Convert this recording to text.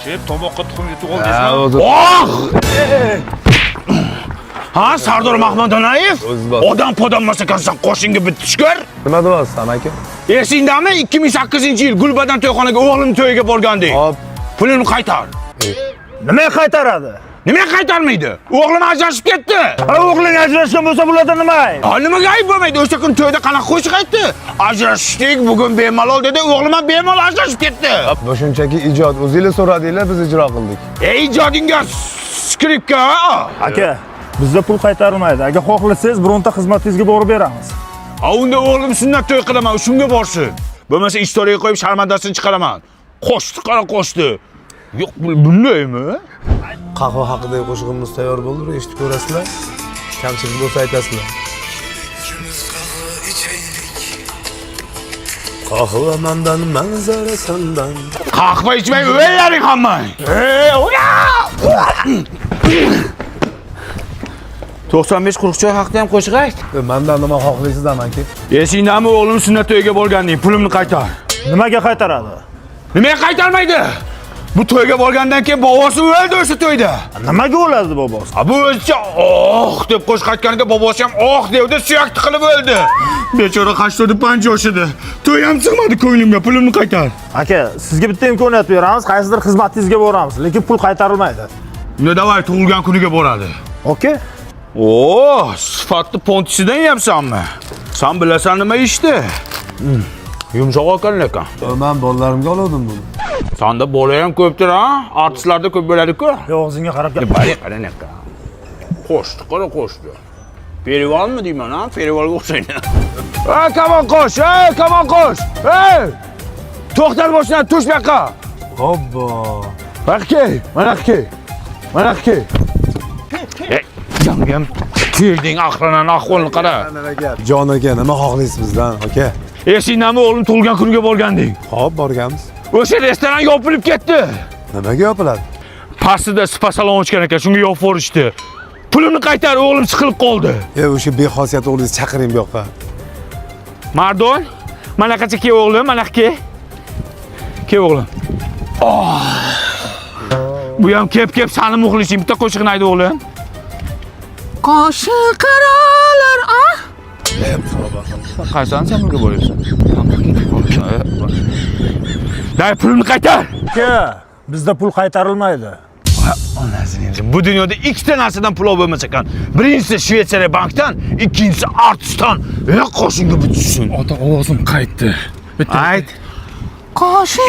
Chep tomoqqa tuxum yutib oldingizmi? Ha, Sardor Mahmadonayev? Odam podamasa kansan qo'shinga bitishkor. Nima deyapsan aka? Esingdami 2008-yil Gulbadan to'yxonaga o'g'lim to'yiga borgandik. Hop. Pulini qaytar. Nima qaytaradi? Nima qaytarmaydi? O'g'lim ajrashib ketdi. O'g'ling ajrashgan bo'lsa bularda nima ayb? Nimaga ayb bo'lmaydi? O'sha kun to'yda qanaqa qo'shiq aytdi? Ajrashdik, bugun bemalol dedi, o'g'lim ham bemalol ajrashib ketdi. Bu shunchaki ijod. O'zingiz so'radinglar, biz ijro qildik. Ijodingga skripka. Aka, bizda pul qaytarilmaydi. Agar xohlasangiz, bironta xizmatingizga borib beramiz. Unda o'g'lim sunnat to'y qilaman, shunga borsin. Bo'lmasa istoriyaga qo'yib sharmandasini chiqaraman. Qo'shdi, qara qo'shdi. Yo'q, bundaymi? Qahva haqidagi qo'shig'imiz tayyor bo'ldi, eshitib ko'rasizlar. Kamchilik bo'lsa aytasizlar. Qahva mandan, manzara sandan. Qahva ichmay o'ylaring hammang. 95-40 choy haqida ham qo'shiq ayt. Mendan nima xohlaysiz amanki? Esingdami o'g'lim sunnat to'yiga borganding, pulimni qaytar. Nimaga qaytaradi? Nimaga qaytarmaydi? Bu to'yga borgandan keyin bobosi o'ldi o'sha to'yda. Nimaga o'ladi bobosi? Bu o'zicha deb qo'shiq aytganiga bobosi ham devdi, suyak tiqilib o'ldi. Bechora 85 yoshida. To'y ham sig'madi ko'nglimga, pulimni qaytar. Aka, sizga bitta imkoniyat beramiz, qaysidir xizmatingizga boramiz, lekin pul qaytarilmaydi. Unda davay tug'ilgan kuniga boradi. Okey? Sifatli pontisidan yapsanmi? Sen bilasan nima ishdi? Yumshoq ekan. Men bolalarimga oldim buni. Sanda bola ham ko'pdir, ha? Artistlarda ko'p bo'ladi-ku. Og'zingga qarab gap. Bari qarang aka. Qo'shdi, qara qo'shdi. Perivalmi deyman, ha? Perivalga o'xshaydi. Kamon qo'sh, kamon qo'sh. To'xtat boshdan, tush bu yoqqa. Hoppa. Mana aka. Yangam kelding, aqlanan ahvolni qara. Jon aka, nima xohlaysiz bizdan, aka? Esingdami o'g'lim tug'ilgan kuniga borgandik. Hop, borganmiz. O'sha restoran yopilib ketdi. Nimaga yopiladi? Pastida spa salon ochgan ekan, shunga yopib yuborishdi. Pulimni qaytar, o'g'lim siqilib qoldi. O'sha bexosiyat o'g'lingizni chaqiring bu yoqqa. Mardon, mana qacha kel o'g'lim, mana kel. Kel o'g'lim. Bu ham kep sani muxlising, bitta qo'shiqni ayt o'g'lim. Qo'shiq qaralar, Qaysan sen bunga bo'lyapsan? Dai pulimni qaytar. Aka, bizda pul qaytarilmaydi. Onasini, bu dunyoda ikkita narsadan pul bo'lmas ekan. Birinchisi Shvetsiya bankdan, ikkinchisi artistdan. Qo'shinga bitsin. Ota ovozim qaytdi. Ayt. Qo'shiq.